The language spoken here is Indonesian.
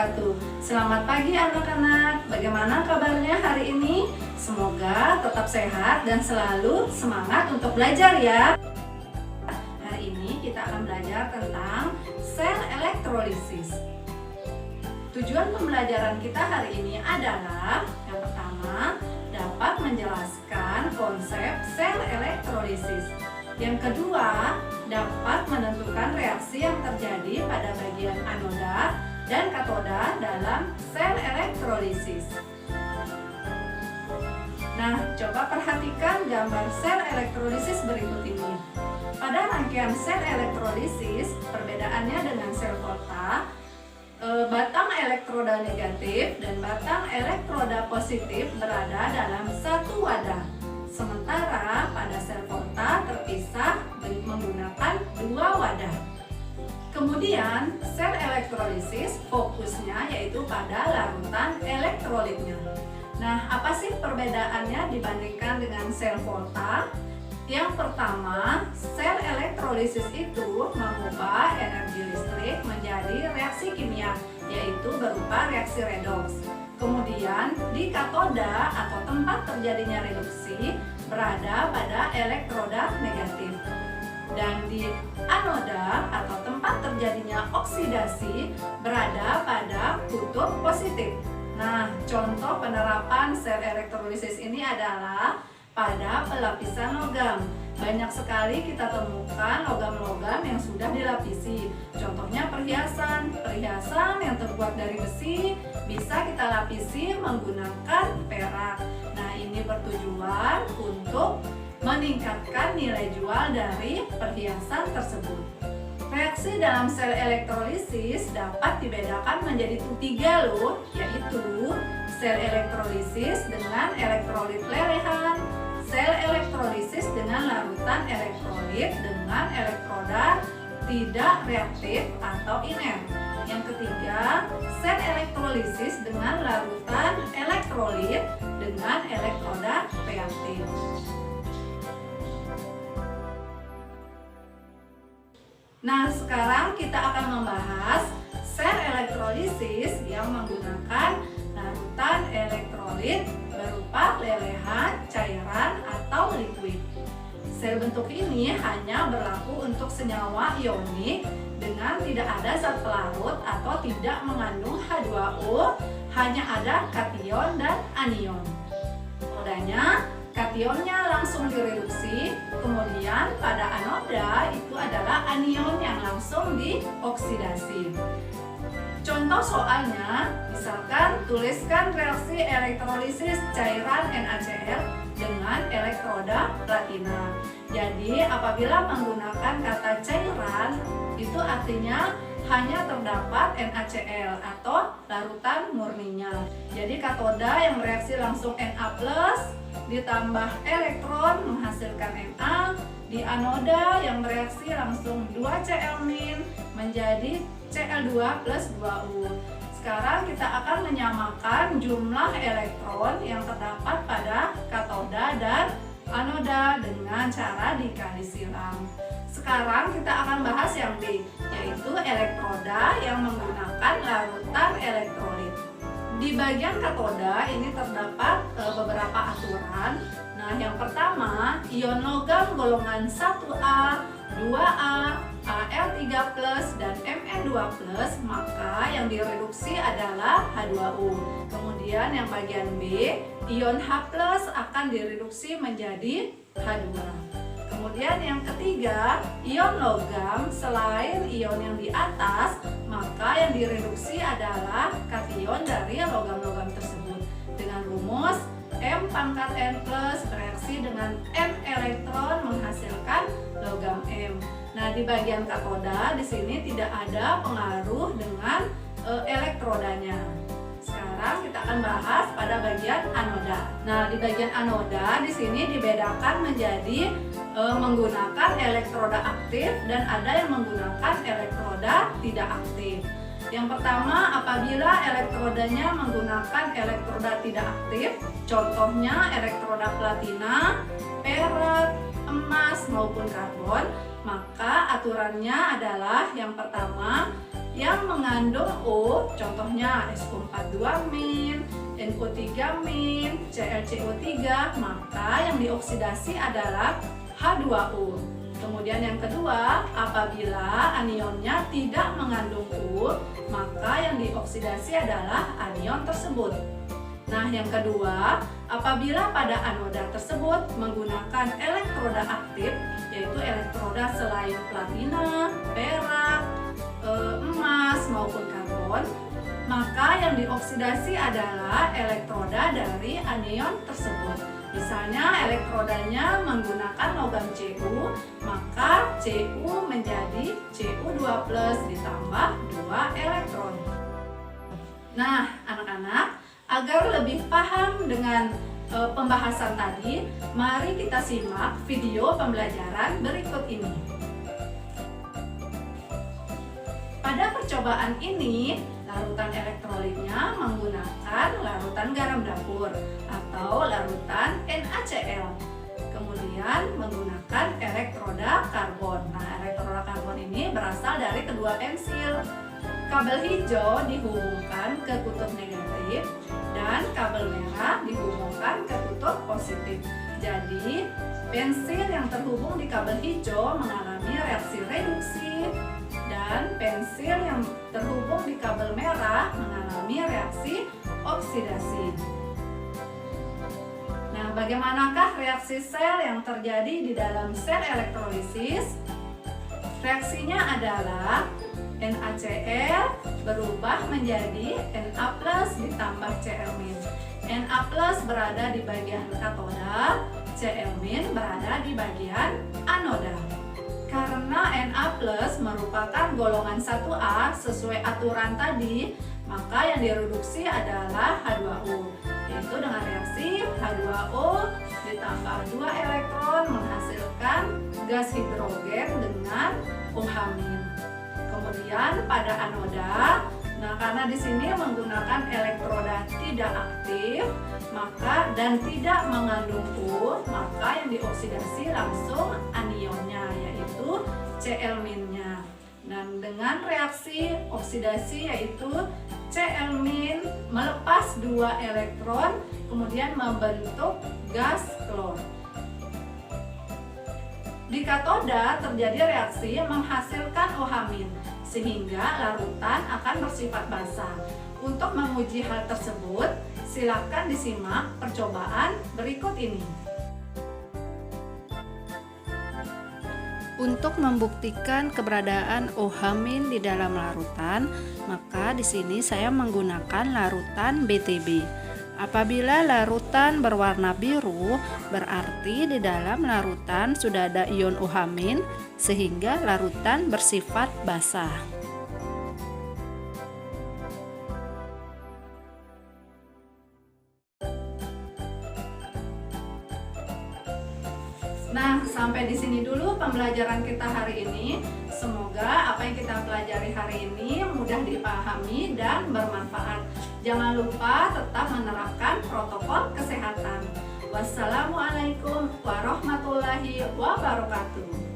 wabarakatuh. Selamat pagi anak-anak. Bagaimana kabarnya hari ini? Semoga tetap sehat dan selalu semangat untuk belajar ya. Hari ini kita akan belajar tentang sel elektrolisis. Tujuan pembelajaran kita hari ini adalah yang pertama, dapat menjelaskan konsep sel elektrolisis. Yang kedua, dapat menentukan reaksi yang terjadi pada bagian anoda dan katoda dalam sel elektrolisis. Nah, coba perhatikan gambar sel elektrolisis berikut ini. Pada rangkaian sel elektrolisis, perbedaannya dengan sel Volta, batang elektroda negatif dan batang elektroda positif berada dalam satu wadah. Sementara pada sel Volta terpisah menggunakan dua wadah. Kemudian sel elektrolisis fokusnya yaitu pada larutan elektrolitnya. Nah, apa sih perbedaannya dibandingkan dengan sel Volta? Yang pertama, sel elektrolisis itu mengubah energi listrik menjadi reaksi kimia, yaitu berupa reaksi redoks. Kemudian di katoda atau tempat terjadinya reduksi berada pada elektroda negatif. Dan di anoda atau tempat terjadinya oksidasi berada pada kutub positif. Nah, contoh penerapan sel elektrolisis ini adalah pada pelapisan logam. Banyak sekali kita temukan logam-logam yang sudah dilapisi. Contohnya perhiasan yang terbuat dari besi bisa kita lapisi menggunakan perak. Nah, ini bertujuan untuk meningkatkan nilai jual dari perhiasan tersebut. Reaksi dalam sel elektrolisis dapat dibedakan menjadi tiga loh, yaitu sel elektrolisis dengan elektrolit lelehan, sel elektrolisis dengan larutan elektrolit dengan elektroda tidak reaktif atau inert. Yang ketiga, sel elektrolisis dengan larutan elektrolit dengan elektroda reaktif. Nah, sekarang kita akan membahas sel elektrolisis yang menggunakan larutan elektrolit berupa lelehan, cairan, atau liquid. Sel bentuk ini hanya berlaku untuk senyawa ionik dengan tidak ada zat pelarut atau tidak mengandung H2O, hanya ada kation dan anion. Modanya, kationnya langsung direduksi, kemudian pada anoda itu adalah anion yang langsung dioksidasi. Contoh soalnya, misalkan tuliskan reaksi elektrolisis cairan NaCl dengan elektroda platina. Jadi apabila menggunakan kata cairan, itu artinya hanya terdapat NaCl atau larutan murninya. Jadi katoda yang bereaksi langsung Na+, ditambah elektron menghasilkan Na. Di anoda yang bereaksi langsung 2Cl- menjadi Cl2 plus 2U. Sekarang kita akan menyamakan jumlah elektron yang terdapat pada katoda dan anoda dengan cara dikali silang. Sekarang kita akan bahas yang B, yaitu elektroda yang menggunakan larutan elektrolit. Di bagian katoda ini terdapat beberapa aturan. Nah, yang pertama, ion logam golongan 1A, 2A, Al3+, dan Mn2+, maka yang direduksi adalah H2O. Kemudian yang bagian B, ion H+ akan direduksi menjadi H2. Kemudian yang ketiga, ion logam selain ion yang di atas, maka yang direduksi adalah kation dari logam-logam tersebut. Dengan rumus M⁴N+ bereaksi dengan N elektron menghasilkan logam M. Nah, di bagian katoda di sini tidak ada pengaruh dengan elektrodanya. Sekarang kita akan bahas pada bagian anoda. Nah, di bagian anoda di sini dibedakan menjadi menggunakan elektroda aktif dan ada yang menggunakan elektroda tidak aktif. Yang pertama, apabila elektrodanya menggunakan elektroda tidak aktif, contohnya elektroda platina, perak, emas maupun karbon, maka aturannya adalah yang pertama, yang mengandung O, contohnya SO42-, NO3-, ClCO3, maka yang dioksidasi adalah H2O. Kemudian yang kedua, apabila anionnya tidak mengandung U, maka yang dioksidasi adalah anion tersebut. Nah, yang kedua, apabila pada anoda tersebut menggunakan elektroda aktif, yaitu elektroda selain platina, perak, emas maupun karbon, maka yang dioksidasi adalah elektroda dari anion tersebut. Misalnya elektrodanya menggunakan logam Cu, maka Cu menjadi Cu2+ ditambah 2 elektron. Nah, anak-anak, agar lebih paham dengan pembahasan tadi, mari kita simak video pembelajaran berikut ini. Pada percobaan ini, larutan elektrolitnya menggunakan larutan garam dapur atau larutan NaCl. Kemudian menggunakan elektroda karbon. Nah, elektroda karbon ini berasal dari kedua pensil. Kabel hijau dihubungkan ke kutub negatif dan kabel merah dihubungkan ke kutub positif. Jadi, pensil yang terhubung di kabel hijau mengalami reaksi reduksi dan pensil yang terhubung di kabel merah mengalami reaksi oksidasi. Nah, bagaimanakah reaksi sel yang terjadi di dalam sel elektrolisis? Reaksinya adalah NaCl berubah menjadi Na+ ditambah Cl-. Na+ berada di bagian katoda, Cl- berada di bagian anoda. Karena Na+ merupakan golongan 1A sesuai aturan tadi, maka yang direduksi adalah H2O, yaitu dengan reaksi H2O ditambah 2 elektron menghasilkan gas hidrogen dengan OH-. Kemudian pada anoda, nah karena di sini menggunakan elektroda tidak aktif, maka dan tidak mengandung U, maka yang dioksidasi langsung anionnya, yaitu Cl-nya. Dan dengan reaksi oksidasi yaitu Cl- melepas 2 elektron, kemudian membentuk gas klor. Di katoda terjadi reaksi menghasilkan OH-, sehingga larutan akan bersifat basah. Untuk menguji hal tersebut, silakan disimak percobaan berikut ini. Untuk membuktikan keberadaan OH- di dalam larutan, maka di sini saya menggunakan larutan BTB. Apabila larutan berwarna biru, berarti di dalam larutan sudah ada ion OH- sehingga larutan bersifat basah. Nah, sampai di sini dulu pembelajaran kita hari ini. Semoga apa yang kita pelajari hari ini mudah dipahami dan bermanfaat. Jangan lupa tetap menerapkan protokol kesehatan. Wassalamualaikum warahmatullahi wabarakatuh.